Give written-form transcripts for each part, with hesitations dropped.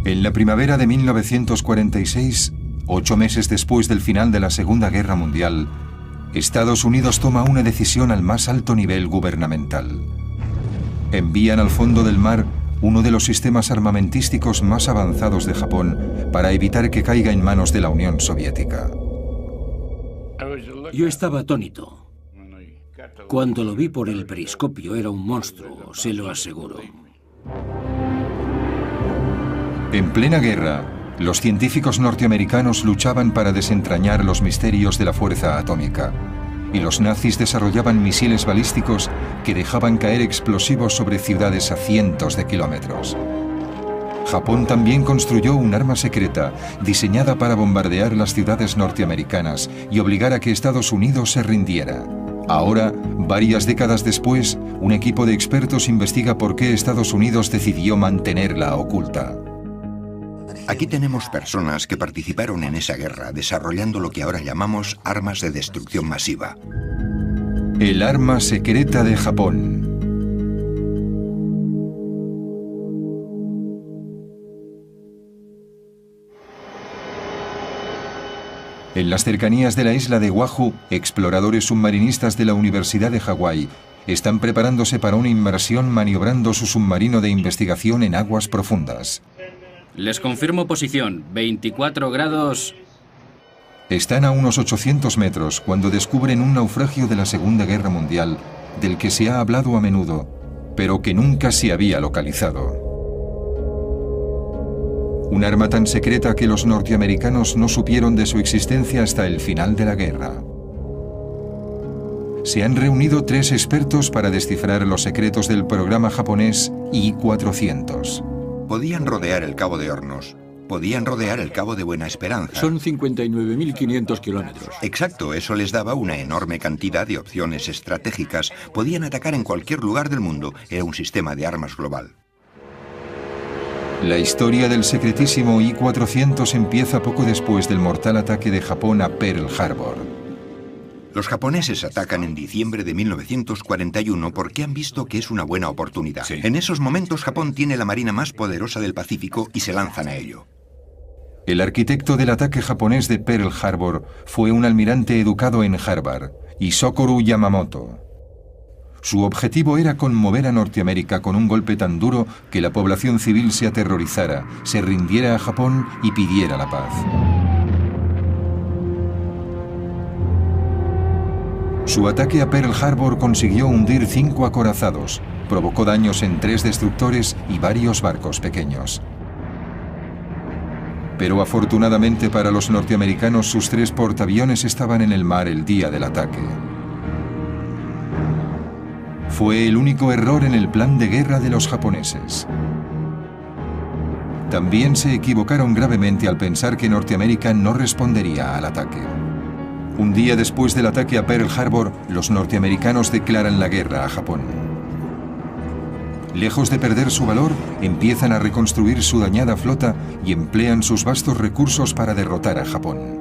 En la primavera de 1946, 8 meses después del final de la Segunda Guerra Mundial, Estados Unidos toma una decisión al más alto nivel gubernamental. Envían al fondo del mar uno de los sistemas armamentísticos más avanzados de Japón para evitar que caiga en manos de la Unión Soviética. Yo estaba atónito. Cuando lo vi por el periscopio era un monstruo, se lo aseguro. En plena guerra, los científicos norteamericanos luchaban para desentrañar los misterios de la fuerza atómica, y los nazis desarrollaban misiles balísticos que dejaban caer explosivos sobre ciudades a cientos de kilómetros. Japón también construyó un arma secreta diseñada para bombardear las ciudades norteamericanas y obligar a que Estados Unidos se rindiera. Ahora, varias décadas después, un equipo de expertos investiga por qué Estados Unidos decidió mantenerla oculta. Aquí tenemos personas que participaron en esa guerra desarrollando lo que ahora llamamos armas de destrucción masiva. El arma secreta de Japón. En las cercanías de la isla de Oahu, exploradores submarinistas de la Universidad de Hawái están preparándose para una inmersión maniobrando su submarino de investigación en aguas profundas. Les confirmo posición, 24 grados... Están a unos 800 metros cuando descubren un naufragio de la Segunda Guerra Mundial del que se ha hablado a menudo, pero que nunca se había localizado. Un arma tan secreta que los norteamericanos no supieron de su existencia hasta el final de la guerra. Se han reunido 3 expertos para descifrar los secretos del programa japonés I-400. Podían rodear el Cabo de Hornos. Podían rodear el Cabo de Buena Esperanza. Son 59.500 kilómetros. Exacto, eso les daba una enorme cantidad de opciones estratégicas. Podían atacar en cualquier lugar del mundo. Era un sistema de armas global. La historia del secretísimo I-400 empieza poco después del mortal ataque de Japón a Pearl Harbor. Los japoneses atacan en diciembre de 1941 porque han visto que es una buena oportunidad. Sí. En esos momentos Japón tiene la marina más poderosa del Pacífico y se lanzan a ello. El arquitecto del ataque japonés de Pearl Harbor fue un almirante educado en Harvard, Isokoro Yamamoto. Su objetivo era conmover a Norteamérica con un golpe tan duro que la población civil se aterrorizara, se rindiera a Japón y pidiera la paz. Su ataque a Pearl Harbor consiguió hundir 5 acorazados, provocó daños en 3 destructores y varios barcos pequeños. Pero afortunadamente para los norteamericanos sus 3 portaaviones estaban en el mar el día del ataque. Fue el único error en el plan de guerra de los japoneses. También se equivocaron gravemente al pensar que Norteamérica no respondería al ataque. Un día después del ataque a Pearl Harbor, los norteamericanos declaran la guerra a Japón. Lejos de perder su valor, empiezan a reconstruir su dañada flota y emplean sus vastos recursos para derrotar a Japón.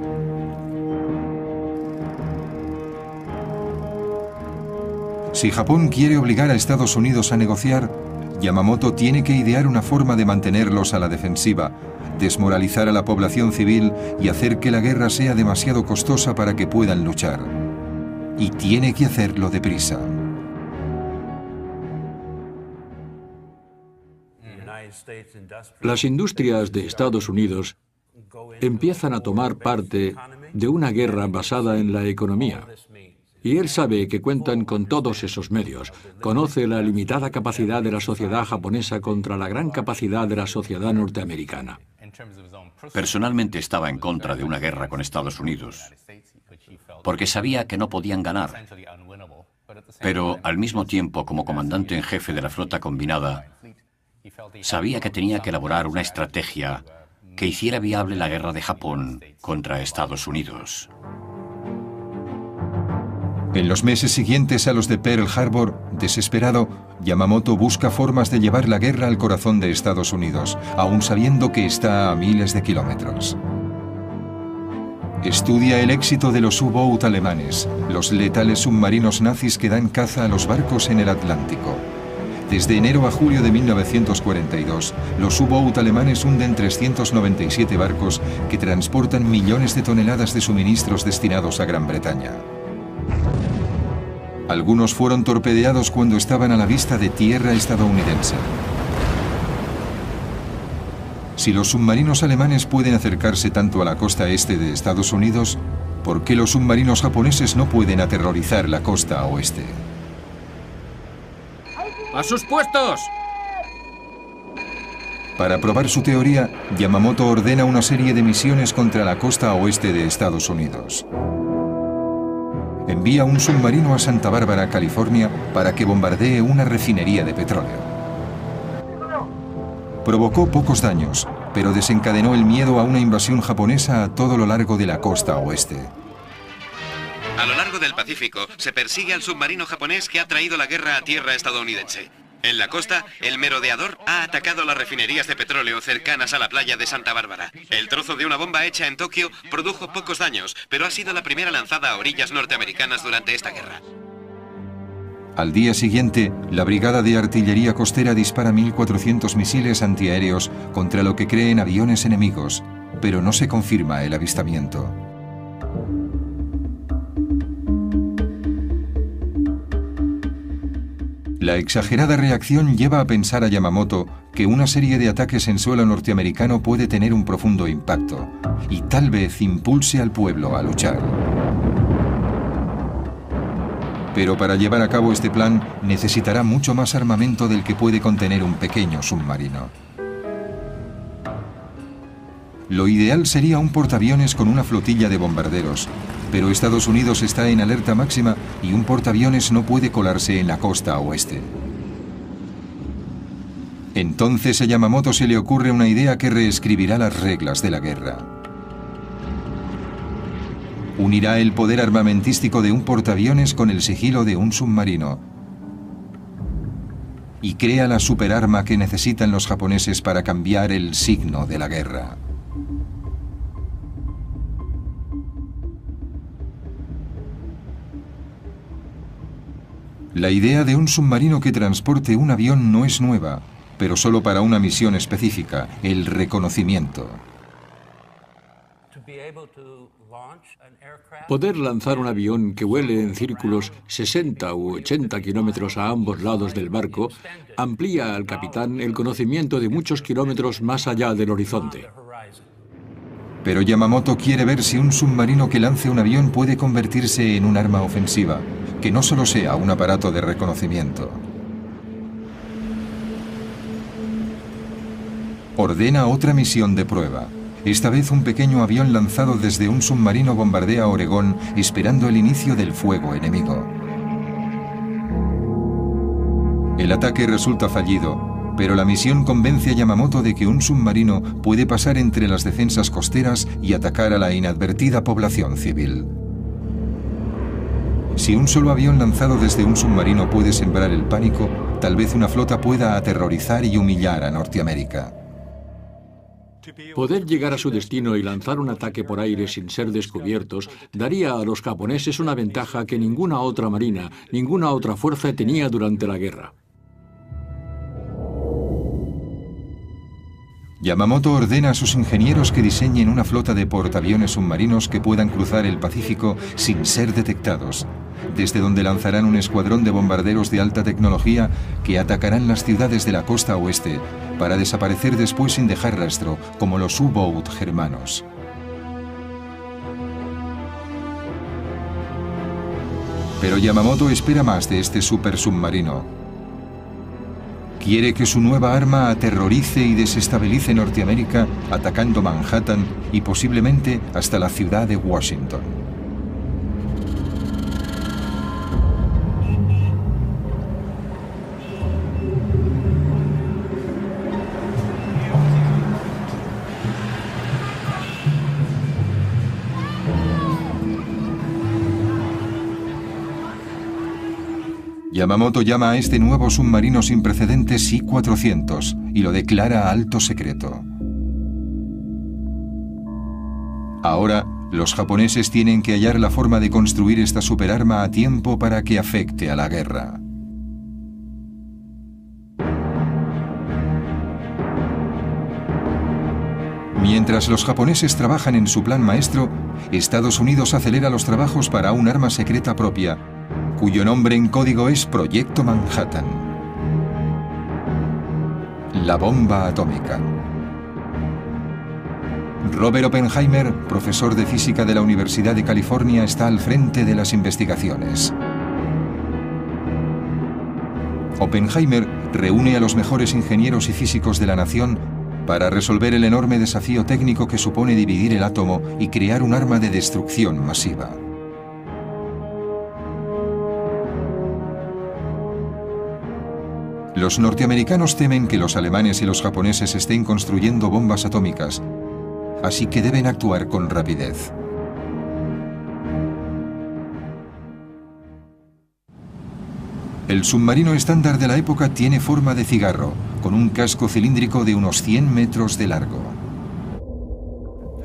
Si Japón quiere obligar a Estados Unidos a negociar, Yamamoto tiene que idear una forma de mantenerlos a la defensiva, desmoralizar a la población civil y hacer que la guerra sea demasiado costosa para que puedan luchar. Y tiene que hacerlo deprisa. Las industrias de Estados Unidos empiezan a tomar parte de una guerra basada en la economía. Y él sabe que cuentan con todos esos medios. Conoce la limitada capacidad de la sociedad japonesa contra la gran capacidad de la sociedad norteamericana. Personalmente estaba en contra de una guerra con Estados Unidos, porque sabía que no podían ganar. Pero al mismo tiempo, como comandante en jefe de la flota combinada, sabía que tenía que elaborar una estrategia que hiciera viable la guerra de Japón contra Estados Unidos. En los meses siguientes a los de Pearl Harbor, desesperado, Yamamoto busca formas de llevar la guerra al corazón de Estados Unidos, aun sabiendo que está a miles de kilómetros. Estudia el éxito de los U-Boot alemanes, los letales submarinos nazis que dan caza a los barcos en el Atlántico. Desde enero a julio de 1942, los U-Boat alemanes hunden 397 barcos que transportan millones de toneladas de suministros destinados a Gran Bretaña. Algunos fueron torpedeados cuando estaban a la vista de tierra estadounidense. Si los submarinos alemanes pueden acercarse tanto a la costa este de Estados Unidos, ¿por qué los submarinos japoneses no pueden aterrorizar la costa oeste? ¡A sus puestos! Para probar su teoría, Yamamoto ordena una serie de misiones contra la costa oeste de Estados Unidos. Envía un submarino a Santa Bárbara, California, para que bombardee una refinería de petróleo. Provocó pocos daños, pero desencadenó el miedo a una invasión japonesa a todo lo largo de la costa oeste. A lo largo del Pacífico se persigue al submarino japonés que ha traído la guerra a tierra estadounidense. En la costa, el merodeador ha atacado las refinerías de petróleo cercanas a la playa de Santa Bárbara. El trozo de una bomba hecha en Tokio produjo pocos daños, pero ha sido la primera lanzada a orillas norteamericanas durante esta guerra. Al día siguiente, la Brigada de Artillería Costera dispara 1.400 misiles antiaéreos contra lo que creen aviones enemigos, pero no se confirma el avistamiento. La exagerada reacción lleva a pensar a Yamamoto que una serie de ataques en suelo norteamericano puede tener un profundo impacto y tal vez impulse al pueblo a luchar. Pero para llevar a cabo este plan necesitará mucho más armamento del que puede contener un pequeño submarino. Lo ideal sería un portaaviones con una flotilla de bombarderos, pero Estados Unidos está en alerta máxima y un portaaviones no puede colarse en la costa oeste. Entonces a Yamamoto se le ocurre una idea que reescribirá las reglas de la guerra. Unirá el poder armamentístico de un portaaviones con el sigilo de un submarino y crea la superarma que necesitan los japoneses para cambiar el signo de la guerra. La idea de un submarino que transporte un avión no es nueva, pero solo para una misión específica, el reconocimiento. Poder lanzar un avión que vuele en círculos 60 u 80 kilómetros a ambos lados del barco amplía al capitán el conocimiento de muchos kilómetros más allá del horizonte. Pero Yamamoto quiere ver si un submarino que lance un avión puede convertirse en un arma ofensiva, que no solo sea un aparato de reconocimiento. Ordena otra misión de prueba. Esta vez un pequeño avión lanzado desde un submarino bombardea Oregón esperando el inicio del fuego enemigo. El ataque resulta fallido, pero la misión convence a Yamamoto de que un submarino puede pasar entre las defensas costeras y atacar a la inadvertida población civil. Si un solo avión lanzado desde un submarino puede sembrar el pánico, tal vez una flota pueda aterrorizar y humillar a Norteamérica. Poder llegar a su destino y lanzar un ataque por aire sin ser descubiertos daría a los japoneses una ventaja que ninguna otra marina, ninguna otra fuerza tenía durante la guerra. Yamamoto ordena a sus ingenieros que diseñen una flota de portaaviones submarinos que puedan cruzar el Pacífico sin ser detectados, desde donde lanzarán un escuadrón de bombarderos de alta tecnología que atacarán las ciudades de la costa oeste para desaparecer después sin dejar rastro, como los U-Boat germanos. Pero Yamamoto espera más de este supersubmarino. Quiere que su nueva arma aterrorice y desestabilice Norteamérica, atacando Manhattan y posiblemente hasta la ciudad de Washington. Yamamoto llama a este nuevo submarino sin precedentes I-400 y lo declara alto secreto. Ahora, los japoneses tienen que hallar la forma de construir esta superarma a tiempo para que afecte a la guerra. Mientras los japoneses trabajan en su plan maestro, Estados Unidos acelera los trabajos para un arma secreta propia, cuyo nombre en código es Proyecto Manhattan. La bomba atómica. Robert Oppenheimer, profesor de física de la Universidad de California, está al frente de las investigaciones. Oppenheimer reúne a los mejores ingenieros y físicos de la nación para resolver el enorme desafío técnico que supone dividir el átomo y crear un arma de destrucción masiva. Los norteamericanos temen que los alemanes y los japoneses estén construyendo bombas atómicas, así que deben actuar con rapidez. El submarino estándar de la época tiene forma de cigarro, con un casco cilíndrico de unos 100 metros de largo.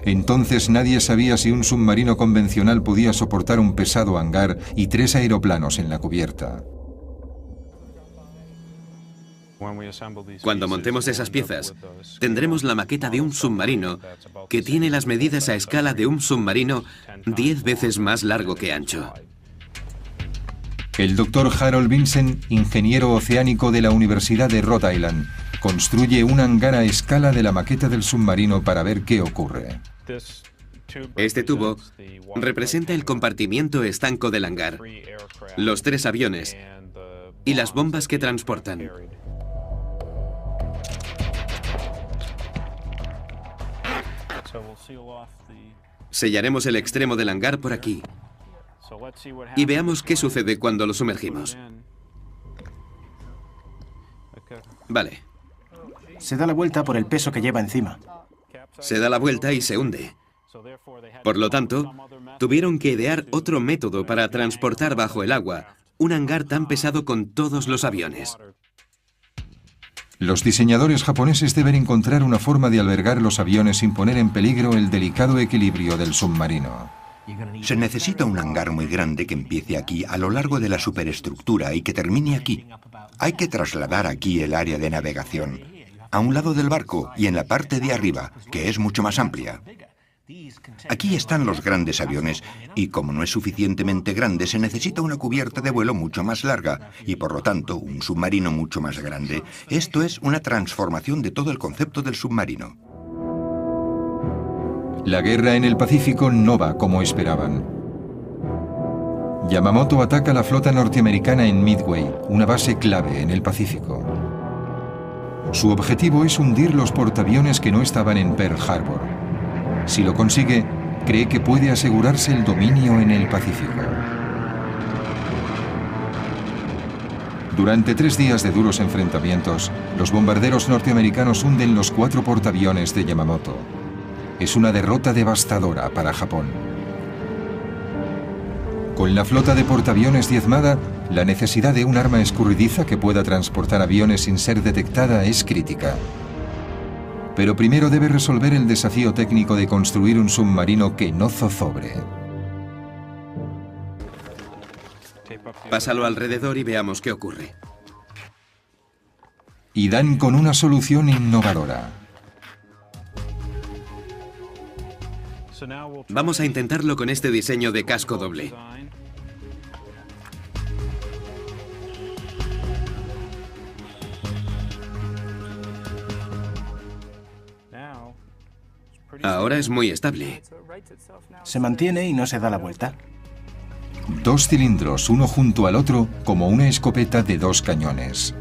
Entonces nadie sabía si un submarino convencional podía soportar un pesado hangar y 3 aeroplanos en la cubierta. Cuando montemos esas piezas, tendremos la maqueta de un submarino que tiene las medidas a escala de un submarino 10 veces más largo que ancho. El doctor Harold Vincent, ingeniero oceánico de la Universidad de Rhode Island, construye un hangar a escala de la maqueta del submarino para ver qué ocurre. Este tubo representa el compartimiento estanco del hangar, los 3 aviones y las bombas que transportan. Sellaremos el extremo del hangar por aquí y veamos qué sucede cuando lo sumergimos. Vale. Se da la vuelta por el peso que lleva encima. Se da la vuelta y se hunde. Por lo tanto, tuvieron que idear otro método para transportar bajo el agua un hangar tan pesado con todos los aviones. Los diseñadores japoneses deben encontrar una forma de albergar los aviones sin poner en peligro el delicado equilibrio del submarino. Se necesita un hangar muy grande que empiece aquí a lo largo de la superestructura y que termine aquí. Hay que trasladar aquí el área de navegación, a un lado del barco y en la parte de arriba, que es mucho más amplia. Aquí están los grandes aviones y como no es suficientemente grande se necesita una cubierta de vuelo mucho más larga y por lo tanto un submarino mucho más grande. Esto es una transformación de todo el concepto del submarino. La guerra en el Pacífico no va como esperaban. Yamamoto ataca la flota norteamericana en Midway, una base clave en el Pacífico. Su objetivo es hundir los portaaviones que no estaban en Pearl Harbor. Si lo consigue, cree que puede asegurarse el dominio en el Pacífico. Durante 3 días de duros enfrentamientos, los bombarderos norteamericanos hunden los 4 portaaviones de Yamamoto. Es una derrota devastadora para Japón. Con la flota de portaaviones diezmada, la necesidad de un arma escurridiza que pueda transportar aviones sin ser detectada es crítica. Pero primero debe resolver el desafío técnico de construir un submarino que no zozobre. Pásalo alrededor y veamos qué ocurre. Y dan con una solución innovadora. Vamos a intentarlo con este diseño de casco doble. Ahora es muy estable. Se mantiene y no se da la vuelta. 2 cilindros, uno junto al otro, como una escopeta de 2 cañones.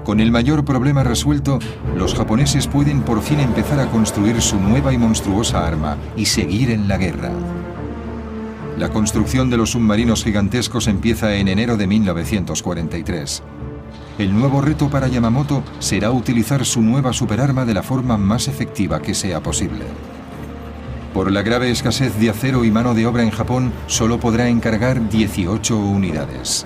Con el mayor problema resuelto, los japoneses pueden por fin empezar a construir su nueva y monstruosa arma y seguir en la guerra. La construcción de los submarinos gigantescos empieza en enero de 1943. El nuevo reto para Yamamoto será utilizar su nueva superarma de la forma más efectiva que sea posible. Por la grave escasez de acero y mano de obra en Japón, solo podrá encargar 18 unidades.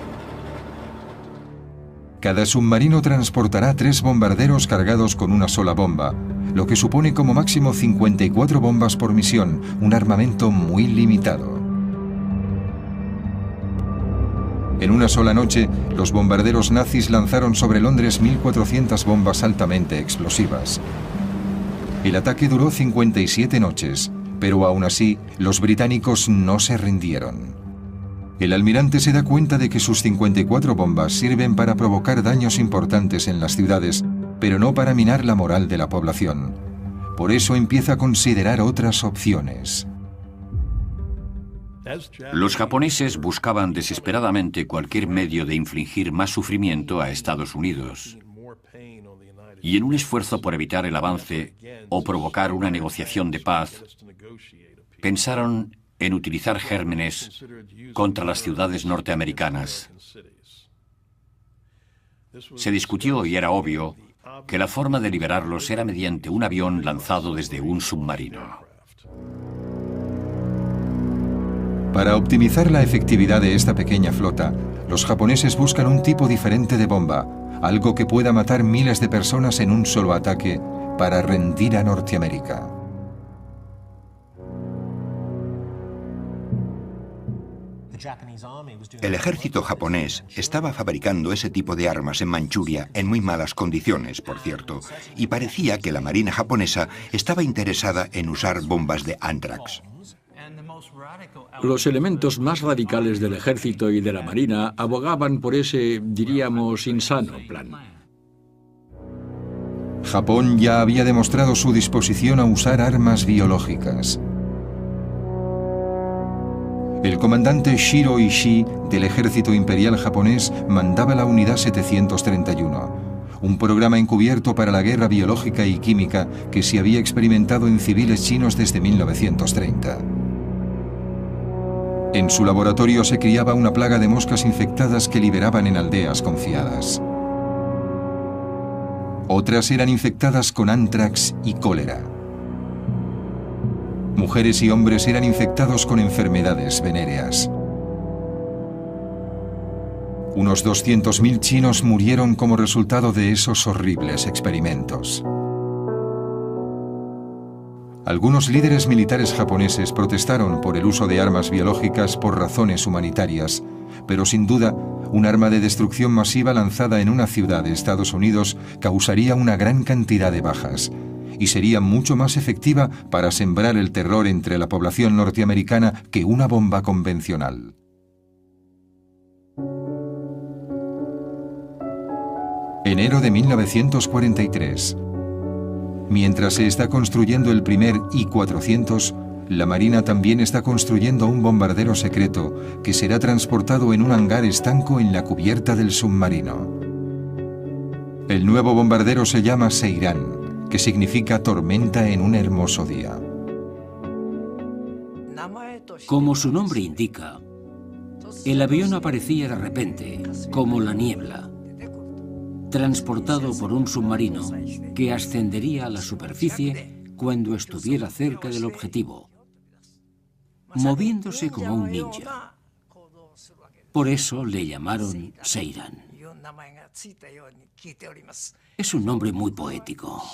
Cada submarino transportará 3 bombarderos cargados con una sola bomba, lo que supone como máximo 54 bombas por misión, un armamento muy limitado. En una sola noche, los bombarderos nazis lanzaron sobre Londres 1.400 bombas altamente explosivas. El ataque duró 57 noches, pero aún así, los británicos no se rindieron. El almirante se da cuenta de que sus 54 bombas sirven para provocar daños importantes en las ciudades, pero no para minar la moral de la población. Por eso empieza a considerar otras opciones. Los japoneses buscaban desesperadamente cualquier medio de infligir más sufrimiento a Estados Unidos. Y en un esfuerzo por evitar el avance o provocar una negociación de paz, pensaron en utilizar gérmenes contra las ciudades norteamericanas. Se discutió y era obvio que la forma de liberarlos era mediante un avión lanzado desde un submarino. Para optimizar la efectividad de esta pequeña flota, los japoneses buscan un tipo diferente de bomba, algo que pueda matar miles de personas en un solo ataque para rendir a Norteamérica. El ejército japonés estaba fabricando ese tipo de armas en Manchuria en muy malas condiciones, por cierto, y parecía que la marina japonesa estaba interesada en usar bombas de anthrax. Los elementos más radicales del ejército y de la marina abogaban por ese, diríamos, insano plan. Japón ya había demostrado su disposición a usar armas biológicas. El comandante Shiro Ishii del ejército imperial japonés mandaba la unidad 731, un programa encubierto para la guerra biológica y química que se había experimentado en civiles chinos desde 1930. En su laboratorio se criaba una plaga de moscas infectadas que liberaban en aldeas confiadas. Otras eran infectadas con anthrax y cólera. Mujeres y hombres eran infectados con enfermedades venéreas. Unos 200.000 chinos murieron como resultado de esos horribles experimentos. Algunos líderes militares japoneses protestaron por el uso de armas biológicas por razones humanitarias, pero sin duda, un arma de destrucción masiva lanzada en una ciudad de Estados Unidos causaría una gran cantidad de bajas y sería mucho más efectiva para sembrar el terror entre la población norteamericana que una bomba convencional. Enero de 1943. Mientras se está construyendo el primer I-400, la Marina también está construyendo un bombardero secreto que será transportado en un hangar estanco en la cubierta del submarino. El nuevo bombardero se llama Seiran, que significa tormenta en un hermoso día. Como su nombre indica, el avión aparecía de repente, como la niebla, transportado por un submarino que ascendería a la superficie cuando estuviera cerca del objetivo, moviéndose como un ninja. Por eso le llamaron Seiran. Es un nombre muy poético.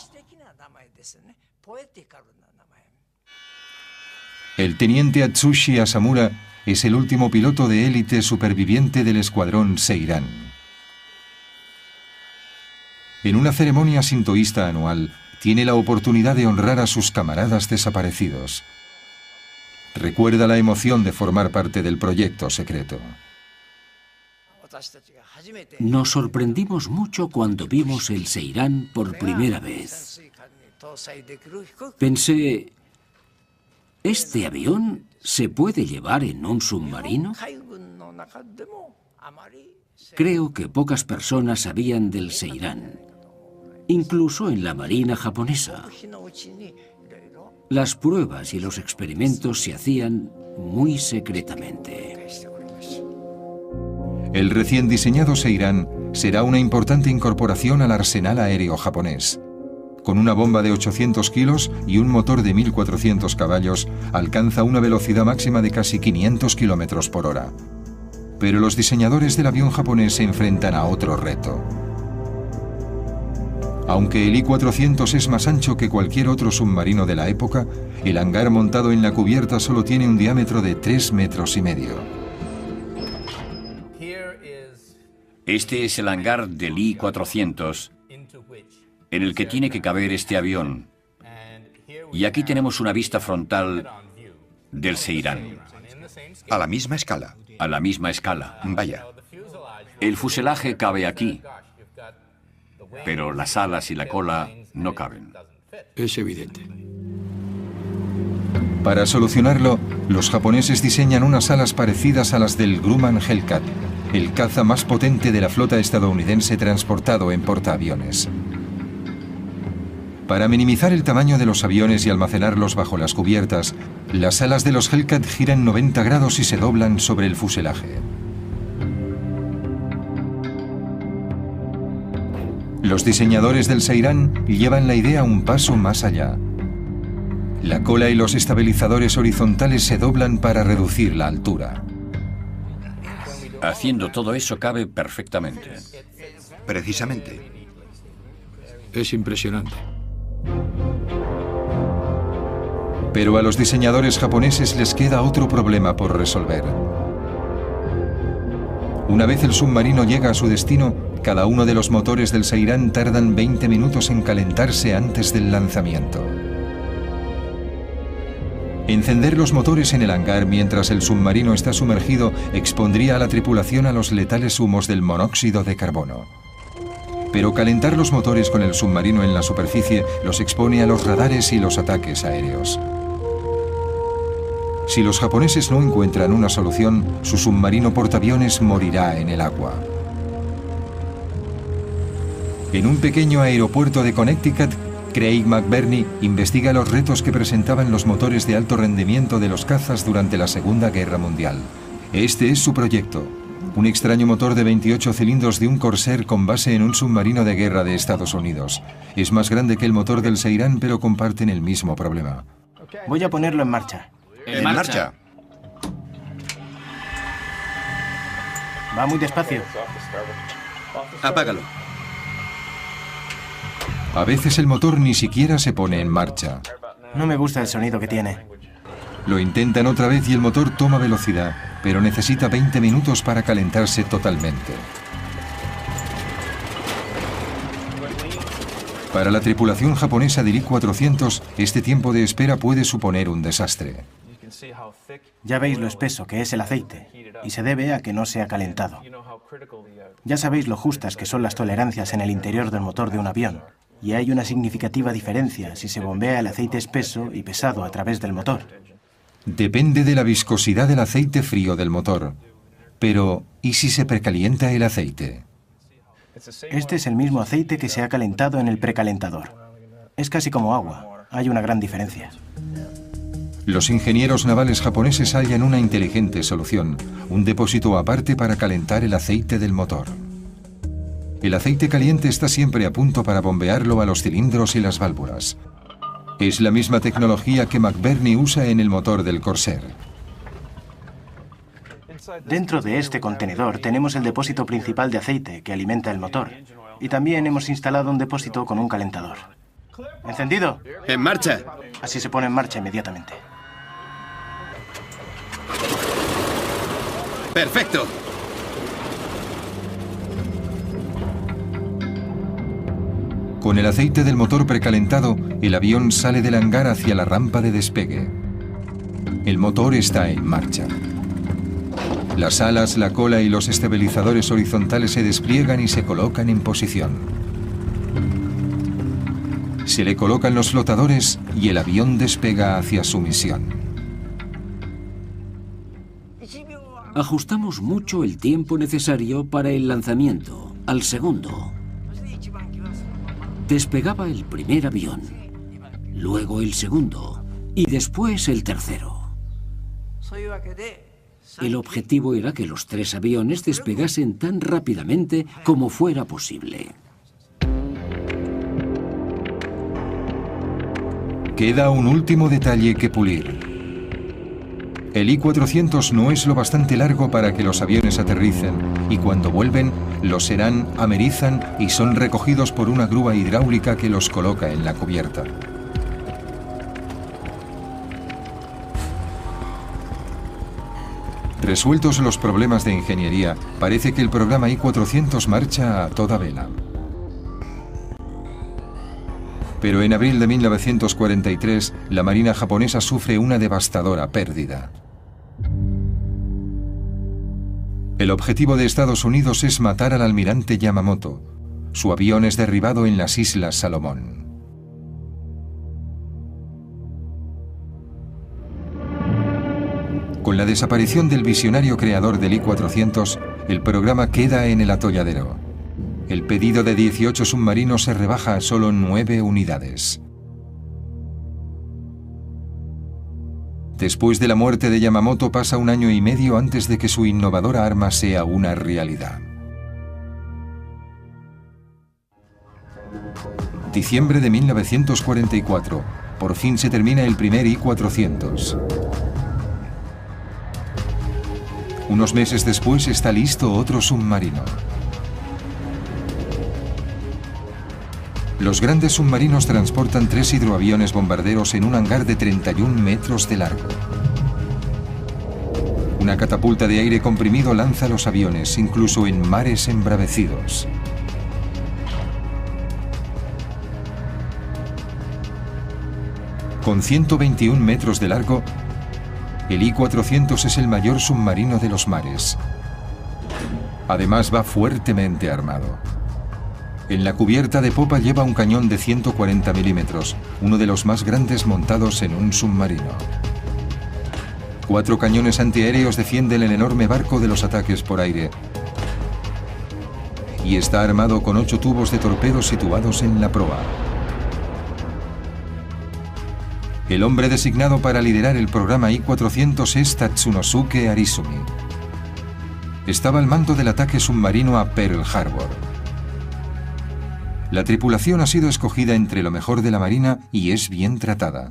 El teniente Atsushi Asamura es el último piloto de élite superviviente del escuadrón Seiran. En una ceremonia sintoísta anual, tiene la oportunidad de honrar a sus camaradas desaparecidos. Recuerda la emoción de formar parte del proyecto secreto. Nos sorprendimos mucho cuando vimos el Seiran por primera vez. Pensé, ¿este avión se puede llevar en un submarino? Creo que pocas personas sabían del Seiran, incluso en la Marina japonesa. Las pruebas y los experimentos se hacían muy secretamente. El recién diseñado Seiran será una importante incorporación al arsenal aéreo japonés. Con una bomba de 800 kilos y un motor de 1.400 caballos, alcanza una velocidad máxima de casi 500 kilómetros por hora. Pero los diseñadores del avión japonés se enfrentan a otro reto. Aunque el I-400 es más ancho que cualquier otro submarino de la época, el hangar montado en la cubierta solo tiene un diámetro de 3,5 metros. Este es el hangar del I-400 en el que tiene que caber este avión. Y aquí tenemos una vista frontal del Seirán. A la misma escala. A la misma escala. Vaya. El fuselaje cabe aquí, pero las alas y la cola no caben. Es evidente. Para solucionarlo, los japoneses diseñan unas alas parecidas a las del Grumman Hellcat, el caza más potente de la flota estadounidense transportado en portaaviones. Para minimizar el tamaño de los aviones y almacenarlos bajo las cubiertas, las alas de los Hellcat giran 90 grados y se doblan sobre el fuselaje. Los diseñadores del Seirán llevan la idea un paso más allá. La cola y los estabilizadores horizontales se doblan para reducir la altura. Haciendo todo eso cabe perfectamente. Precisamente. Es impresionante. Pero a los diseñadores japoneses les queda otro problema por resolver. Una vez el submarino llega a su destino, cada uno de los motores del Seirán tardan 20 minutos en calentarse antes del lanzamiento. Encender los motores en el hangar mientras el submarino está sumergido expondría a la tripulación a los letales humos del monóxido de carbono. Pero calentar los motores con el submarino en la superficie los expone a los radares y los ataques aéreos. Si los japoneses no encuentran una solución, su submarino portaaviones morirá en el agua. En un pequeño aeropuerto de Connecticut, Craig McBurney investiga los retos que presentaban los motores de alto rendimiento de los cazas durante la Segunda Guerra Mundial. Este es su proyecto, un extraño motor de 28 cilindros de un Corsair con base en un submarino de guerra de Estados Unidos. Es más grande que el motor del Seirán, pero comparten el mismo problema. Voy a ponerlo en marcha. En marcha. Va muy despacio. Apágalo. A veces el motor ni siquiera se pone en marcha. No me gusta el sonido que tiene. Lo intentan otra vez y el motor toma velocidad, pero necesita 20 minutos para calentarse totalmente. Para la tripulación japonesa del I-400, este tiempo de espera puede suponer un desastre. Ya veis lo espeso que es el aceite, y se debe a que no se ha calentado. Ya sabéis lo justas que son las tolerancias en el interior del motor de un avión, y hay una significativa diferencia si se bombea el aceite espeso y pesado a través del motor. Depende de la viscosidad del aceite frío del motor. Pero, ¿y si se precalienta el aceite? Este es el mismo aceite que se ha calentado en el precalentador. Es casi como agua. Hay una gran diferencia. Los ingenieros navales japoneses hallan una inteligente solución, un depósito aparte para calentar el aceite del motor. El aceite caliente está siempre a punto para bombearlo a los cilindros y las válvulas. Es la misma tecnología que McBurney usa en el motor del Corsair. Dentro de este contenedor tenemos el depósito principal de aceite que alimenta el motor. Y también hemos instalado un depósito con un calentador. ¿Encendido? ¡En marcha! Así se pone en marcha inmediatamente. ¡Perfecto! Con el aceite del motor precalentado, el avión sale del hangar hacia la rampa de despegue. El motor está en marcha. Las alas, la cola y los estabilizadores horizontales se despliegan y se colocan en posición. Se le colocan los flotadores y el avión despega hacia su misión. Ajustamos mucho el tiempo necesario para el lanzamiento, al segundo. Despegaba el primer avión, luego el segundo y después el tercero. El objetivo era que los 3 aviones despegasen tan rápidamente como fuera posible. Queda un último detalle que pulir. El I-400 no es lo bastante largo para que los aviones aterricen, y cuando vuelven, los serán, amerizan y son recogidos por una grúa hidráulica que los coloca en la cubierta. Resueltos los problemas de ingeniería, parece que el programa I-400 marcha a toda vela. Pero en abril de 1943, la Marina japonesa sufre una devastadora pérdida. El objetivo de Estados Unidos es matar al almirante Yamamoto. Su avión es derribado en las Islas Salomón. Con la desaparición del visionario creador del I-400, el programa queda en el atolladero. El pedido de 18 submarinos se rebaja a solo 9 unidades. Después de la muerte de Yamamoto pasa un año y medio antes de que su innovadora arma sea una realidad. Diciembre de 1944. Por fin se termina el primer I-400. Unos meses después está listo otro submarino. Los grandes submarinos transportan 3 hidroaviones bombarderos en un hangar de 31 metros de largo. Una catapulta de aire comprimido lanza los aviones, incluso en mares embravecidos. Con 121 metros de largo, el I-400 es el mayor submarino de los mares. Además, va fuertemente armado. En la cubierta de popa lleva un cañón de 140 milímetros, uno de los más grandes montados en un submarino. 4 cañones antiaéreos defienden el enorme barco de los ataques por aire. Y está armado con 8 tubos de torpedos situados en la proa. El hombre designado para liderar el programa I-400 es Tatsunosuke Arizumi. Estaba al mando del ataque submarino a Pearl Harbor. La tripulación ha sido escogida entre lo mejor de la Marina y es bien tratada.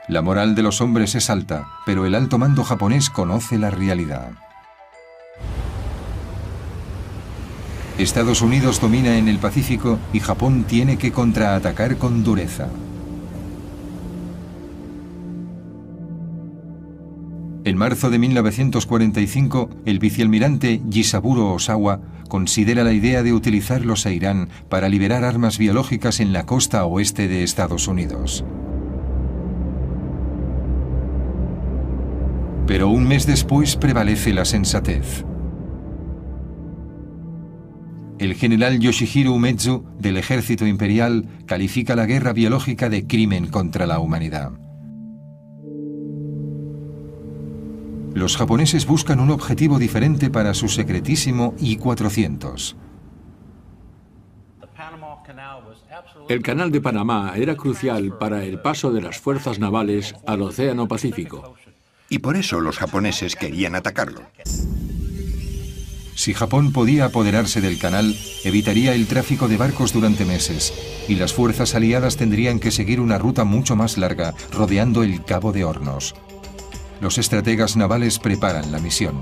La moral de los hombres es alta, pero el alto mando japonés conoce la realidad. Estados Unidos domina en el Pacífico y Japón tiene que contraatacar con dureza. En marzo de 1945, el vicealmirante Jisaburo Osawa considera la idea de utilizar los Seirán para liberar armas biológicas en la costa oeste de Estados Unidos. Pero un mes después prevalece la sensatez. El general Yoshihiro Umezu, del ejército imperial, califica la guerra biológica de crimen contra la humanidad. Los japoneses buscan un objetivo diferente para su secretísimo I-400. El Canal de Panamá era crucial para el paso de las fuerzas navales al Océano Pacífico. Y por eso los japoneses querían atacarlo. Si Japón podía apoderarse del canal, evitaría el tráfico de barcos durante meses, y las fuerzas aliadas tendrían que seguir una ruta mucho más larga, rodeando el Cabo de Hornos. Los estrategas navales preparan la misión.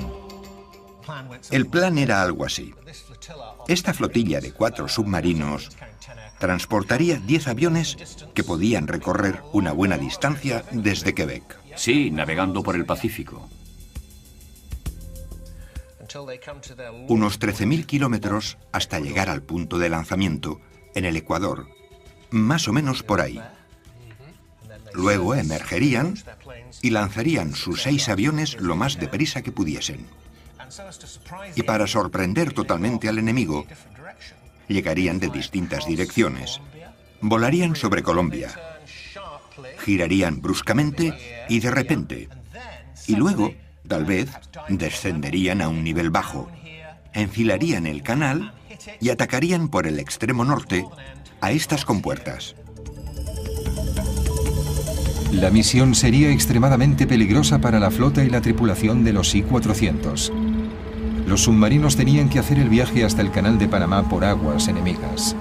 El plan era algo así. Esta flotilla de 4 submarinos transportaría 10 aviones que podían recorrer una buena distancia desde Quebec. Sí, navegando por el Pacífico. Unos 13.000 kilómetros hasta llegar al punto de lanzamiento, en el Ecuador, más o menos por ahí. Luego emergerían y lanzarían sus 6 aviones lo más deprisa que pudiesen. Y para sorprender totalmente al enemigo, llegarían de distintas direcciones. Volarían sobre Colombia, girarían bruscamente y de repente. Y luego, tal vez, descenderían a un nivel bajo, enfilarían el canal y atacarían por el extremo norte a estas compuertas. La misión sería extremadamente peligrosa para la flota y la tripulación de los I-400. Los submarinos tenían que hacer el viaje hasta el Canal de Panamá por aguas enemigas.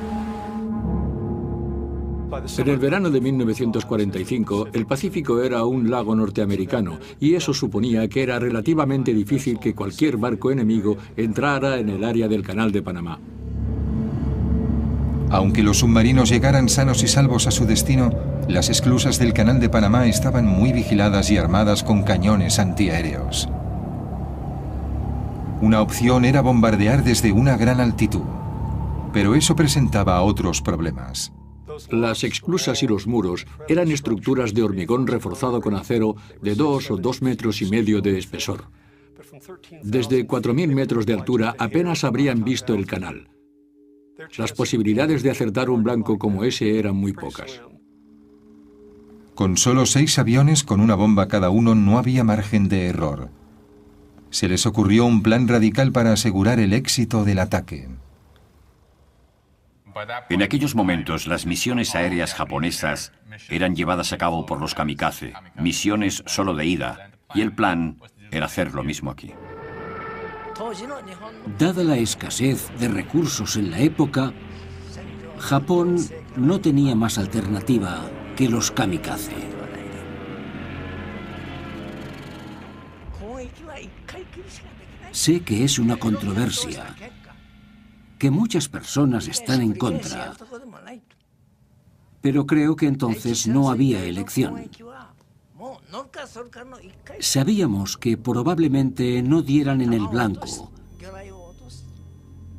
En el verano de 1945, el Pacífico era un lago norteamericano y eso suponía que era relativamente difícil que cualquier barco enemigo entrara en el área del Canal de Panamá. Aunque los submarinos llegaran sanos y salvos a su destino, las esclusas del Canal de Panamá estaban muy vigiladas y armadas con cañones antiaéreos. Una opción era bombardear desde una gran altitud, pero eso presentaba otros problemas. Las esclusas y los muros eran estructuras de hormigón reforzado con acero de 2 o 2,5 metros de espesor. Desde 4.000 metros de altura apenas habrían visto el canal. Las posibilidades de acertar un blanco como ese eran muy pocas. Con solo 6 aviones con una bomba cada uno no había margen de error. Se les ocurrió un plan radical para asegurar el éxito del ataque. En aquellos momentos, las misiones aéreas japonesas eran llevadas a cabo por los kamikaze, misiones solo de ida, y el plan era hacer lo mismo aquí. Dada la escasez de recursos en la época, Japón no tenía más alternativa que los kamikaze. Sé que es una controversia, que muchas personas están en contra, pero creo que entonces no había elección. Sabíamos que probablemente no dieran en el blanco,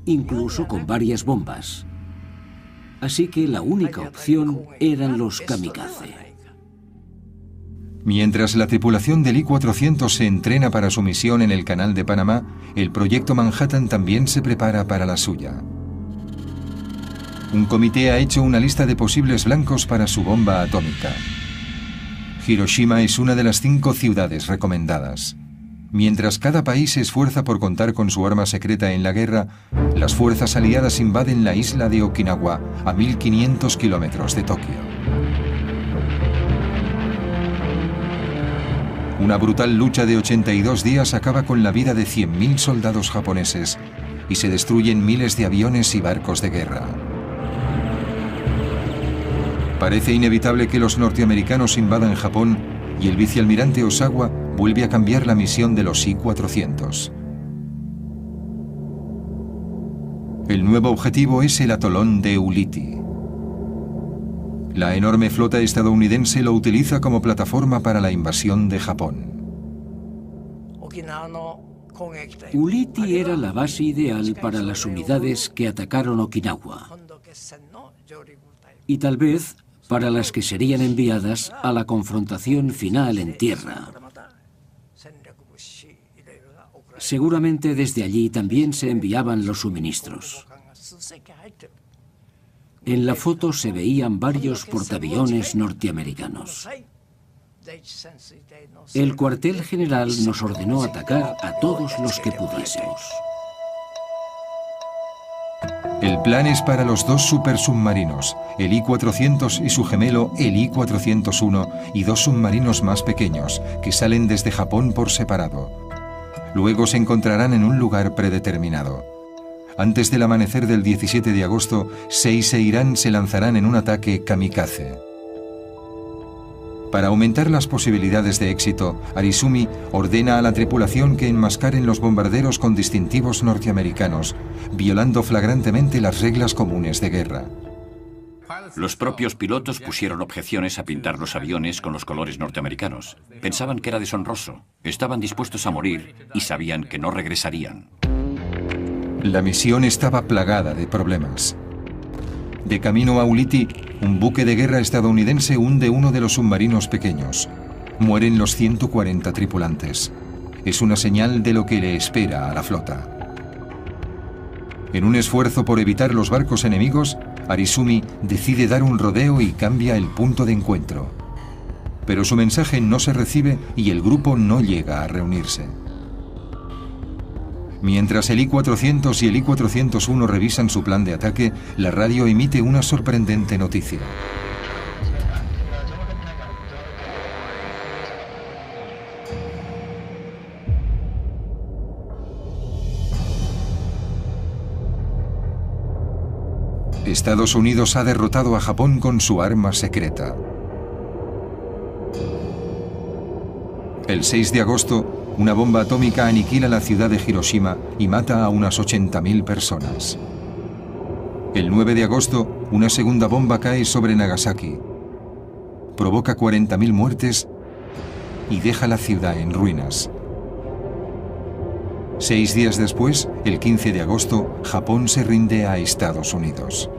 incluso con varias bombas. Así que la única opción eran los kamikaze. Mientras la tripulación del I-400 se entrena para su misión en el Canal de Panamá, el proyecto Manhattan también se prepara para la suya. Un comité ha hecho una lista de posibles blancos para su bomba atómica. Hiroshima es una de las 5 ciudades recomendadas. Mientras cada país se esfuerza por contar con su arma secreta en la guerra, las fuerzas aliadas invaden la isla de Okinawa, a 1.500 kilómetros de Tokio. Una brutal lucha de 82 días acaba con la vida de 100.000 soldados japoneses y se destruyen miles de aviones y barcos de guerra. Parece inevitable que los norteamericanos invadan Japón y el vicealmirante Osawa vuelve a cambiar la misión de los I-400. El nuevo objetivo es el atolón de Ulithi. La enorme flota estadounidense lo utiliza como plataforma para la invasión de Japón. Ulithi era la base ideal para las unidades que atacaron Okinawa y tal vez para las que serían enviadas a la confrontación final en tierra. Seguramente desde allí también se enviaban los suministros. En la foto se veían varios portaaviones norteamericanos. El cuartel general nos ordenó atacar a todos los que pudiésemos. El plan es para los 2 supersubmarinos, el I-400 y su gemelo, el I-401, y 2 submarinos más pequeños, que salen desde Japón por separado. Luego se encontrarán en un lugar predeterminado. Antes del amanecer del 17 de agosto, Seis e Irán se lanzarán en un ataque kamikaze. Para aumentar las posibilidades de éxito, Arizumi ordena a la tripulación que enmascaren los bombarderos con distintivos norteamericanos, violando flagrantemente las reglas comunes de guerra. Los propios pilotos pusieron objeciones a pintar los aviones con los colores norteamericanos. Pensaban que era deshonroso, estaban dispuestos a morir y sabían que no regresarían. La misión estaba plagada de problemas. De camino a Ulithi, un buque de guerra estadounidense hunde uno de los submarinos pequeños. Mueren los 140 tripulantes. Es una señal de lo que le espera a la flota. En un esfuerzo por evitar los barcos enemigos, Arizumi decide dar un rodeo y cambia el punto de encuentro. Pero su mensaje no se recibe y el grupo no llega a reunirse. Mientras el I-400 y el I-401 revisan su plan de ataque, la radio emite una sorprendente noticia. Estados Unidos ha derrotado a Japón con su arma secreta. El 6 de agosto, una bomba atómica aniquila la ciudad de Hiroshima y mata a unas 80.000 personas. El 9 de agosto, una segunda bomba cae sobre Nagasaki. Provoca 40.000 muertes y deja la ciudad en ruinas. 6 días después, el 15 de agosto, Japón se rinde a Estados Unidos.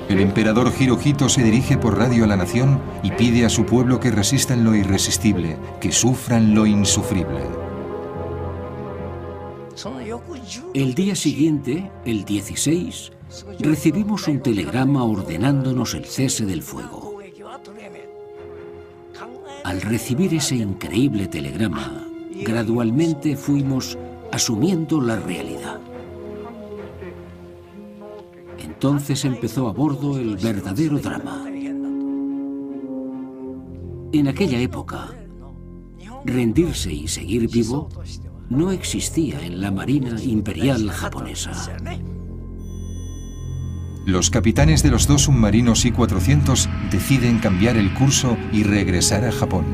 El emperador Hirohito se dirige por radio a la nación y pide a su pueblo que resistan lo irresistible, que sufran lo insufrible. El día siguiente, el 16, recibimos un telegrama ordenándonos el cese del fuego. Al recibir ese increíble telegrama, gradualmente fuimos asumiendo la realidad. Entonces empezó a bordo el verdadero drama. En aquella época, rendirse y seguir vivo no existía en la Marina Imperial japonesa. Los capitanes de los 2 submarinos I-400 deciden cambiar el curso y regresar a Japón.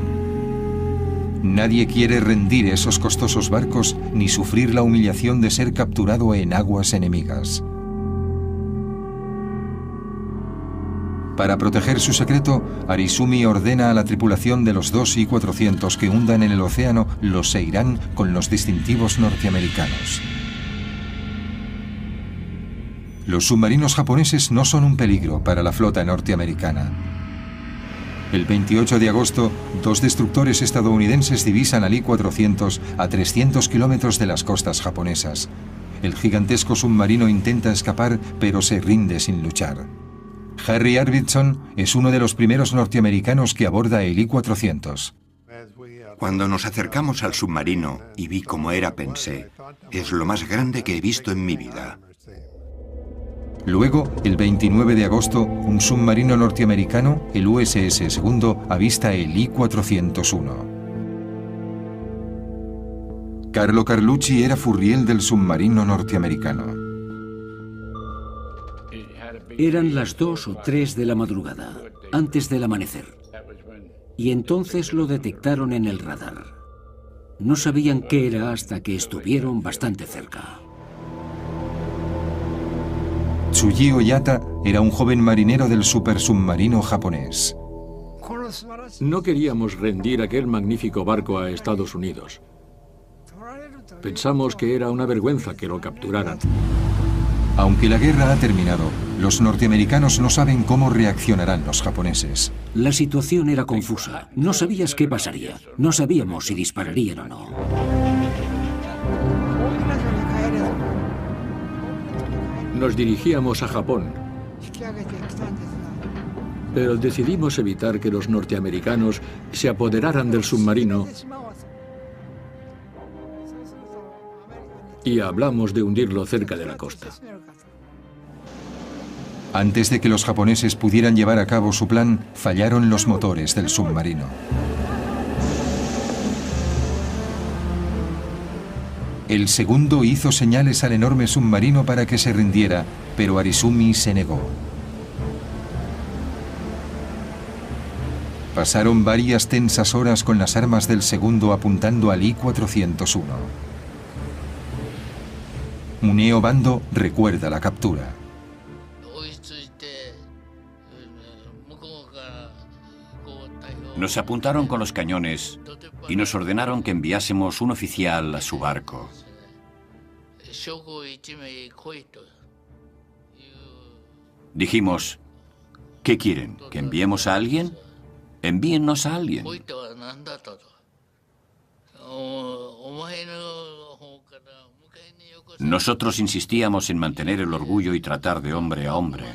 Nadie quiere rendir esos costosos barcos ni sufrir la humillación de ser capturado en aguas enemigas. Para proteger su secreto, Arizumi ordena a la tripulación de los 2 I-400 que hundan en el océano los Seiran con los distintivos norteamericanos. Los submarinos japoneses no son un peligro para la flota norteamericana. El 28 de agosto, 2 destructores estadounidenses divisan al I-400 a 300 kilómetros de las costas japonesas. El gigantesco submarino intenta escapar, pero se rinde sin luchar. Harry Arvidsson es uno de los primeros norteamericanos que aborda el I-400. Cuando nos acercamos al submarino y vi cómo era, pensé, es lo más grande que he visto en mi vida. Luego, el 29 de agosto, un submarino norteamericano, el USS Segundo, avista el I-401. Carlo Carlucci era furriel del submarino norteamericano. Eran las 2 o 3 de la madrugada, antes del amanecer. Y entonces lo detectaron en el radar. No sabían qué era hasta que estuvieron bastante cerca. Tsuji Oyata era un joven marinero del supersubmarino japonés. No queríamos rendir aquel magnífico barco a Estados Unidos. Pensamos que era una vergüenza que lo capturaran. Aunque la guerra ha terminado, los norteamericanos no saben cómo reaccionarán los japoneses. La situación era confusa. No sabías qué pasaría. No sabíamos si dispararían o no. Nos dirigíamos a Japón, pero decidimos evitar que los norteamericanos se apoderaran del submarino y hablamos de hundirlo cerca de la costa. Antes de que los japoneses pudieran llevar a cabo su plan, fallaron los motores del submarino. El segundo hizo señales al enorme submarino para que se rindiera, pero Arizumi se negó. Pasaron varias tensas horas con las armas del segundo apuntando al I-401. Muneo Bando recuerda la captura. Nos apuntaron con los cañones y nos ordenaron que enviásemos un oficial a su barco. Dijimos, ¿qué quieren? ¿Que enviemos a alguien? Envíennos a alguien. Nosotros insistíamos en mantener el orgullo y tratar de hombre a hombre.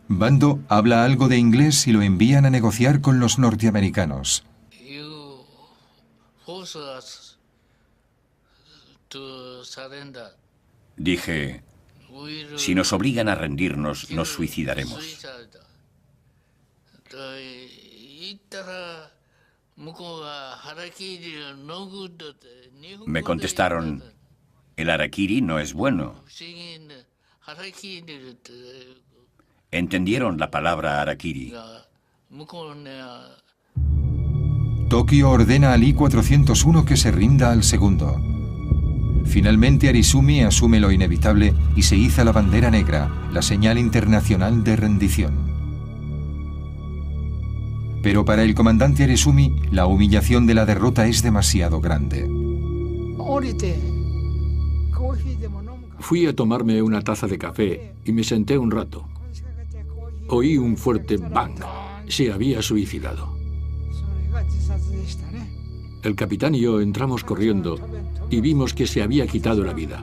Bando habla algo de inglés y lo envían a negociar con los norteamericanos. Dije, si nos obligan a rendirnos, nos suicidaremos. Me contestaron, el harakiri no es bueno. Entendieron la palabra harakiri. Tokio ordena al I-401 que se rinda al segundo. Finalmente Arizumi asume lo inevitable y se iza la bandera negra, la señal internacional de rendición. Pero para el comandante Arizumi, la humillación de la derrota es demasiado grande. Fui a tomarme una taza de café y me senté un rato. Oí un fuerte bang. Se había suicidado. El capitán y yo entramos corriendo y vimos que se había quitado la vida.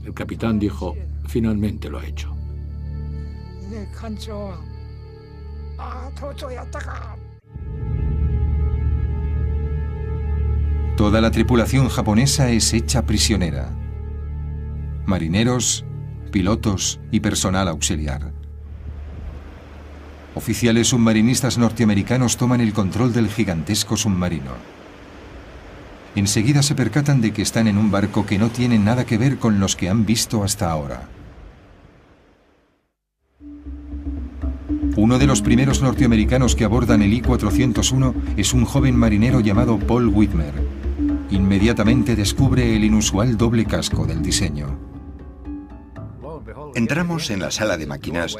El capitán dijo, finalmente lo ha hecho. Toda la tripulación japonesa es hecha prisionera. Marineros, pilotos y personal auxiliar. Oficiales submarinistas norteamericanos toman el control del gigantesco submarino. Enseguida se percatan de que están en un barco que no tiene nada que ver con los que han visto hasta ahora. Uno de los primeros norteamericanos que abordan el I-401 es un joven marinero llamado Paul Whitmer. Inmediatamente descubre el inusual doble casco del diseño. Entramos en la sala de máquinas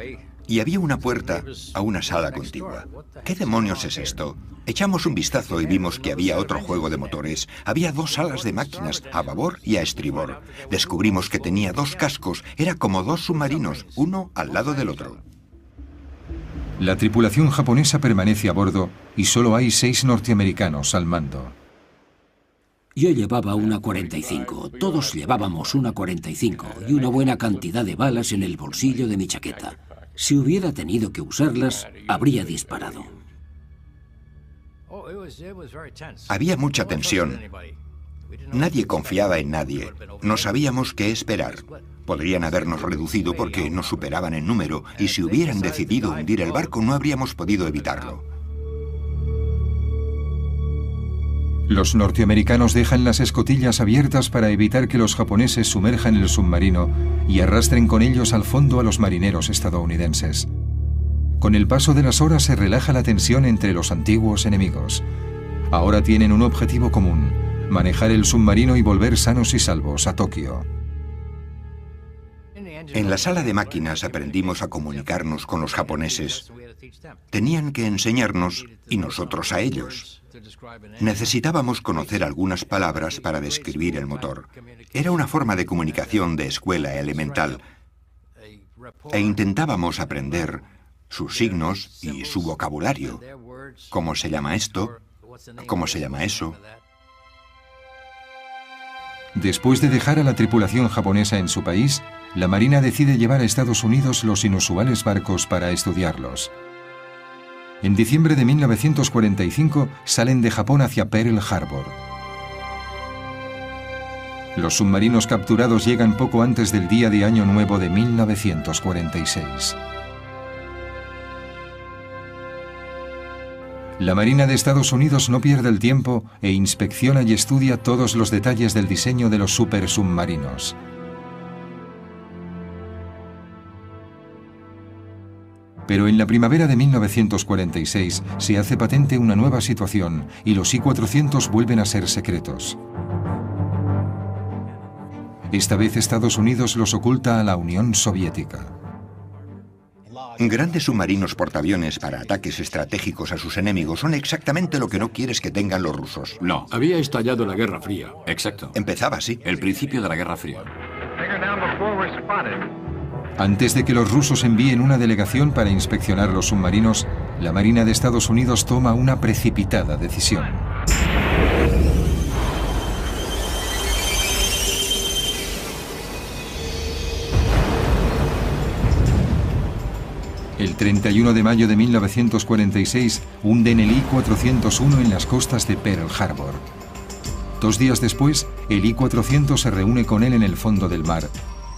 y había una puerta a una sala contigua. ¿Qué demonios es esto? Echamos un vistazo y vimos que había otro juego de motores. Había dos salas de máquinas, a babor y a estribor. Descubrimos que tenía dos cascos, era como dos submarinos, uno al lado del otro. La tripulación japonesa permanece a bordo y solo hay 6 norteamericanos al mando. Yo llevaba una 45, todos llevábamos una 45 y una buena cantidad de balas en el bolsillo de mi chaqueta. Si hubiera tenido que usarlas, habría disparado. Había mucha tensión. Nadie confiaba en nadie. No sabíamos qué esperar. Podrían habernos reducido porque nos superaban en número y si hubieran decidido hundir el barco no habríamos podido evitarlo. Los norteamericanos dejan las escotillas abiertas para evitar que los japoneses sumerjan el submarino y arrastren con ellos al fondo a los marineros estadounidenses. Con el paso de las horas se relaja la tensión entre los antiguos enemigos. Ahora tienen un objetivo común: manejar el submarino y volver sanos y salvos a Tokio. En la sala de máquinas aprendimos a comunicarnos con los japoneses. Tenían que enseñarnos y nosotros a ellos. Necesitábamos conocer algunas palabras para describir el motor. Era una forma de comunicación de escuela elemental. E intentábamos aprender sus signos y su vocabulario. ¿Cómo se llama esto? ¿Cómo se llama eso? Después de dejar a la tripulación japonesa en su país, la Marina decide llevar a Estados Unidos los inusuales barcos para estudiarlos. En diciembre de 1945 salen de Japón hacia Pearl Harbor. Los submarinos capturados llegan poco antes del día de Año Nuevo de 1946. La Marina de Estados Unidos no pierde el tiempo e inspecciona y estudia todos los detalles del diseño de los supersubmarinos. Pero en la primavera de 1946 se hace patente una nueva situación y los I-400 vuelven a ser secretos. Esta vez Estados Unidos los oculta a la Unión Soviética. Grandes submarinos portaaviones para ataques estratégicos a sus enemigos son exactamente lo que no quieres que tengan los rusos. No. Había estallado la Guerra Fría. Exacto. Empezaba así. El principio de la Guerra Fría. Antes de que los rusos envíen una delegación para inspeccionar los submarinos, la Marina de Estados Unidos toma una precipitada decisión. El 31 de mayo de 1946 hunden el I-401 en las costas de Pearl Harbor. 2 días después, el I-400 se reúne con él en el fondo del mar,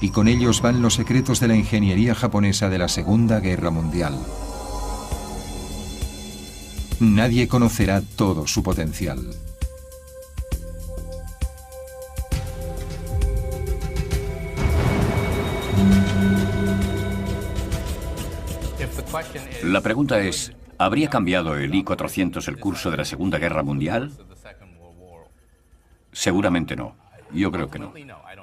y con ellos van los secretos de la ingeniería japonesa de la Segunda Guerra Mundial. Nadie conocerá todo su potencial. La pregunta es, ¿habría cambiado el I-400 el curso de la Segunda Guerra Mundial? Seguramente no. Yo creo que no.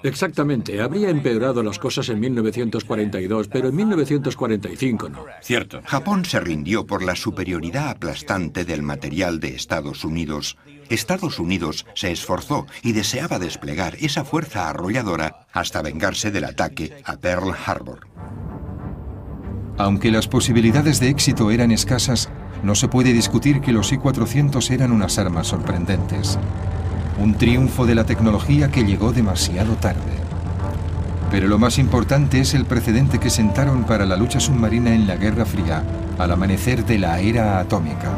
Exactamente. Habría empeorado las cosas en 1942, pero en 1945 no. Cierto. Japón se rindió por la superioridad aplastante del material de Estados Unidos. Estados Unidos se esforzó y deseaba desplegar esa fuerza arrolladora hasta vengarse del ataque a Pearl Harbor. Aunque las posibilidades de éxito eran escasas, no se puede discutir que los I-400 eran unas armas sorprendentes. Un triunfo de la tecnología que llegó demasiado tarde. Pero lo más importante es el precedente que sentaron para la lucha submarina en la Guerra Fría, al amanecer de la era atómica.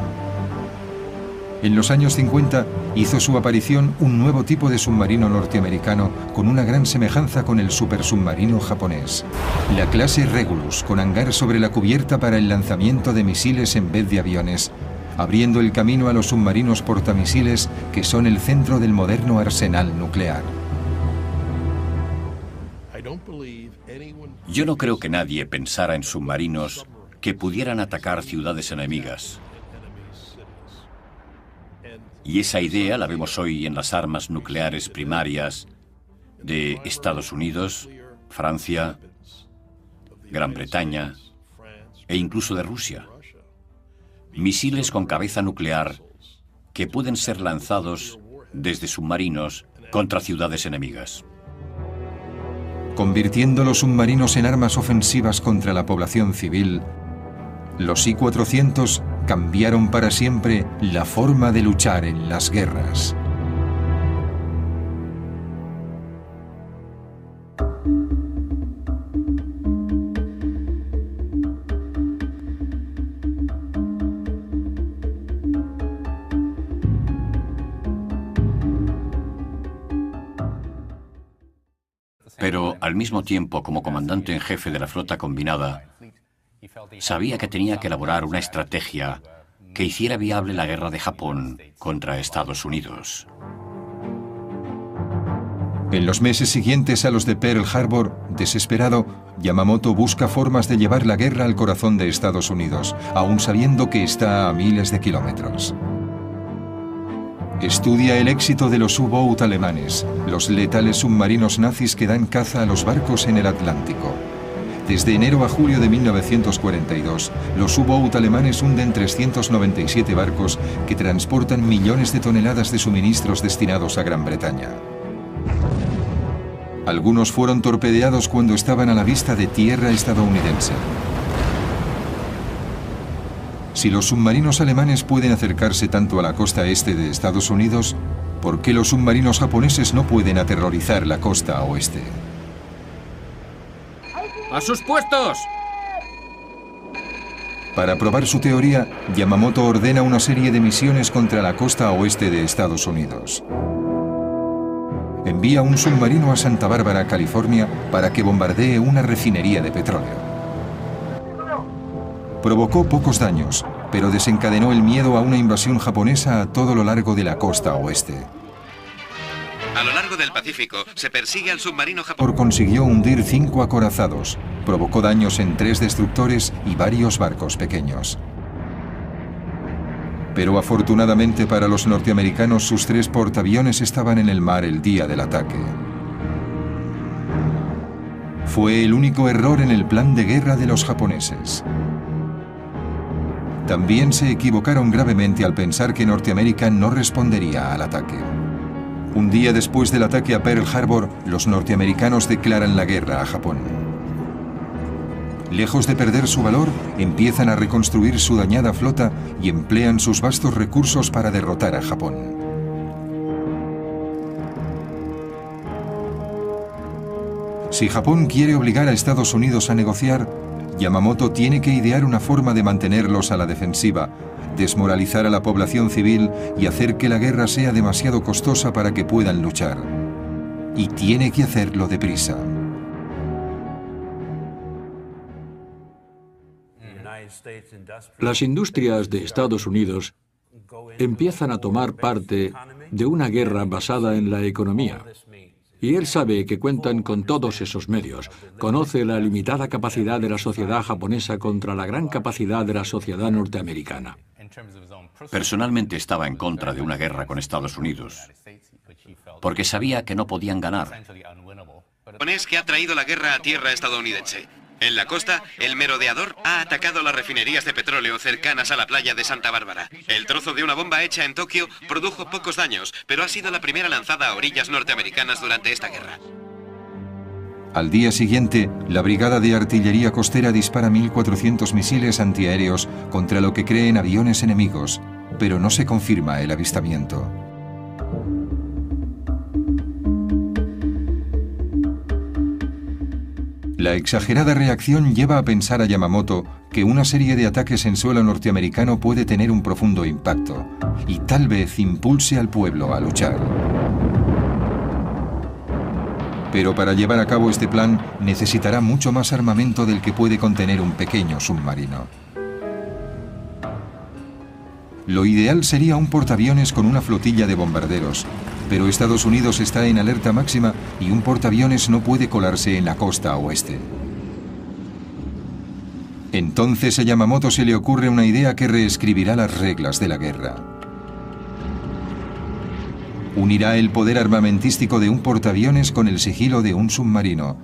En los años 50 hizo su aparición un nuevo tipo de submarino norteamericano con una gran semejanza con el supersubmarino japonés. La clase Regulus, con hangar sobre la cubierta para el lanzamiento de misiles en vez de aviones, abriendo el camino a los submarinos portamisiles que son el centro del moderno arsenal nuclear. Yo no creo que nadie pensara en submarinos que pudieran atacar ciudades enemigas. Y esa idea la vemos hoy en las armas nucleares primarias de Estados Unidos, Francia, Gran Bretaña e incluso de Rusia. Misiles con cabeza nuclear que pueden ser lanzados desde submarinos contra ciudades enemigas. Convirtiendo los submarinos en armas ofensivas contra la población civil, los I-400 cambiaron para siempre la forma de luchar en las guerras. Pero al mismo tiempo, como comandante en jefe de la flota combinada, sabía que tenía que elaborar una estrategia que hiciera viable la guerra de Japón contra Estados Unidos. En los meses siguientes a los de Pearl Harbor, desesperado, Yamamoto busca formas de llevar la guerra al corazón de Estados Unidos, aun sabiendo que está a miles de kilómetros. Estudia el éxito de los U-Boat alemanes, los letales submarinos nazis que dan caza a los barcos en el Atlántico. Desde enero a julio de 1942, los U-Boat alemanes hunden 397 barcos que transportan millones de toneladas de suministros destinados a Gran Bretaña. Algunos fueron torpedeados cuando estaban a la vista de tierra estadounidense. Si los submarinos alemanes pueden acercarse tanto a la costa este de Estados Unidos, ¿por qué los submarinos japoneses no pueden aterrorizar la costa oeste? ¡A sus puestos! Para probar su teoría, Yamamoto ordena una serie de misiones contra la costa oeste de Estados Unidos. Envía un submarino a Santa Bárbara, California, para que bombardee una refinería de petróleo. Provocó pocos daños, pero desencadenó el miedo a una invasión japonesa a todo lo largo de la costa oeste. A lo largo del Pacífico se persigue al submarino japonés. Consiguió hundir 5 acorazados, provocó daños en 3 destructores y varios barcos pequeños. Pero afortunadamente para los norteamericanos sus 3 portaaviones estaban en el mar el día del ataque. Fue el único error en el plan de guerra de los japoneses. También se equivocaron gravemente al pensar que Norteamérica no respondería al ataque. Un día después del ataque a Pearl Harbor, los norteamericanos declaran la guerra a Japón. Lejos de perder su valor, empiezan a reconstruir su dañada flota y emplean sus vastos recursos para derrotar a Japón. Si Japón quiere obligar a Estados Unidos a negociar, Yamamoto tiene que idear una forma de mantenerlos a la defensiva, desmoralizar a la población civil y hacer que la guerra sea demasiado costosa para que puedan luchar. Y tiene que hacerlo deprisa. Las industrias de Estados Unidos empiezan a tomar parte de una guerra basada en la economía. Y él sabe que cuentan con todos esos medios. Conoce la limitada capacidad de la sociedad japonesa contra la gran capacidad de la sociedad norteamericana. Personalmente estaba en contra de una guerra con Estados Unidos, porque sabía que no podían ganar. Japonés que ha traído la guerra a tierra estadounidense. En la costa, el merodeador ha atacado las refinerías de petróleo cercanas a la playa de Santa Bárbara. El trozo de una bomba hecha en Tokio produjo pocos daños, pero ha sido la primera lanzada a orillas norteamericanas durante esta guerra. Al día siguiente, la Brigada de Artillería Costera dispara 1.400 misiles antiaéreos contra lo que creen aviones enemigos, pero no se confirma el avistamiento. La exagerada reacción lleva a pensar a Yamamoto que una serie de ataques en suelo norteamericano puede tener un profundo impacto y tal vez impulse al pueblo a luchar. Pero para llevar a cabo este plan necesitará mucho más armamento del que puede contener un pequeño submarino. Lo ideal sería un portaaviones con una flotilla de bombarderos, pero Estados Unidos está en alerta máxima y un portaaviones no puede colarse en la costa oeste. Entonces a Yamamoto se le ocurre una idea que reescribirá las reglas de la guerra. Unirá el poder armamentístico de un portaaviones con el sigilo de un submarino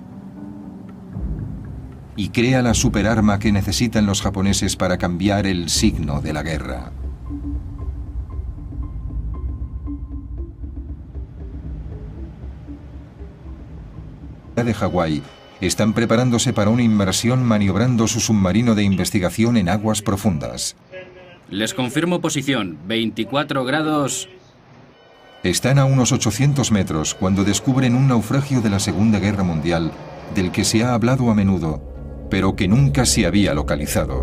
y crea la superarma que necesitan los japoneses para cambiar el signo de la guerra. De Hawái están preparándose para una inmersión maniobrando su submarino de investigación en aguas profundas. Les confirmo posición, 24 grados... Están a unos 800 metros cuando descubren un naufragio de la Segunda Guerra Mundial del que se ha hablado a menudo, pero que nunca se había localizado.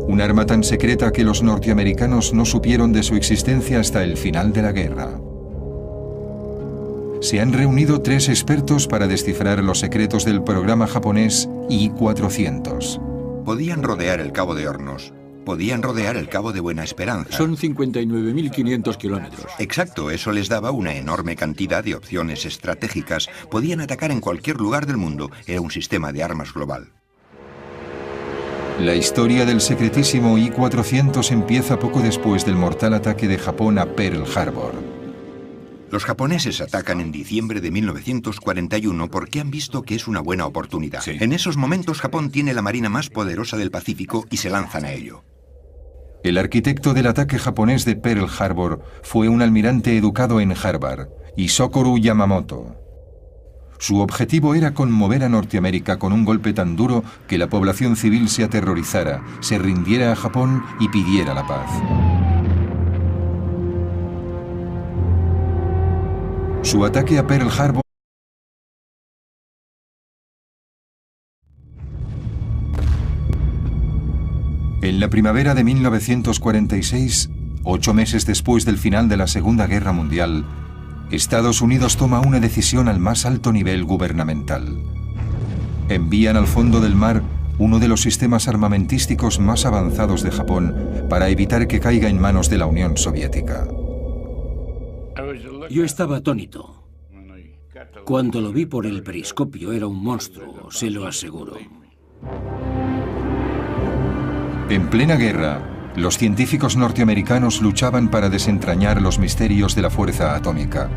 Un arma tan secreta que los norteamericanos no supieron de su existencia hasta el final de la guerra. Se han reunido 3 expertos para descifrar los secretos del programa japonés I-400. Podían rodear el Cabo de Hornos. Podían rodear el Cabo de Buena Esperanza. Son 59.500 kilómetros. Exacto, eso les daba una enorme cantidad de opciones estratégicas. Podían atacar en cualquier lugar del mundo. Era un sistema de armas global. La historia del secretísimo I-400 empieza poco después del mortal ataque de Japón a Pearl Harbor. Los japoneses atacan en diciembre de 1941 porque han visto que es una buena oportunidad. Sí. En esos momentos Japón tiene la marina más poderosa del Pacífico y se lanzan a ello. El arquitecto del ataque japonés de Pearl Harbor fue un almirante educado en Harvard, Isokoro Yamamoto. Su objetivo era conmover a Norteamérica con un golpe tan duro que la población civil se aterrorizara, se rindiera a Japón y pidiera la paz. Su ataque a Pearl Harbor en la primavera de 1946, 8 meses después del final de la Segunda Guerra Mundial, Estados Unidos toma una decisión al más alto nivel gubernamental. Envían al fondo del mar uno de los sistemas armamentísticos más avanzados de Japón para evitar que caiga en manos de la Unión Soviética. Yo estaba atónito. Cuando lo vi por el periscopio era un monstruo, se lo aseguro. En plena guerra, los científicos norteamericanos luchaban para desentrañar los misterios de la fuerza atómica,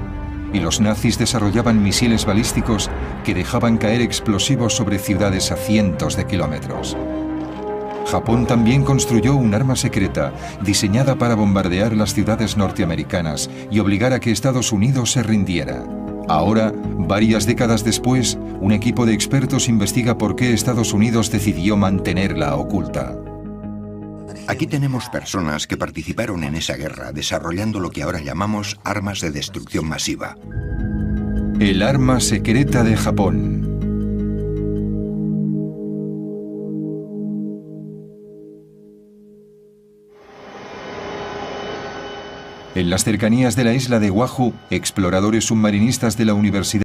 y los nazis desarrollaban misiles balísticos que dejaban caer explosivos sobre ciudades a cientos de kilómetros. Japón también construyó un arma secreta diseñada para bombardear las ciudades norteamericanas y obligar a que Estados Unidos se rindiera. Ahora, varias décadas después, un equipo de expertos investiga por qué Estados Unidos decidió mantenerla oculta. Aquí tenemos personas que participaron en esa guerra, desarrollando lo que ahora llamamos armas de destrucción masiva. El arma secreta de Japón. En las cercanías de la isla de Oahu, exploradores submarinistas de la Universidad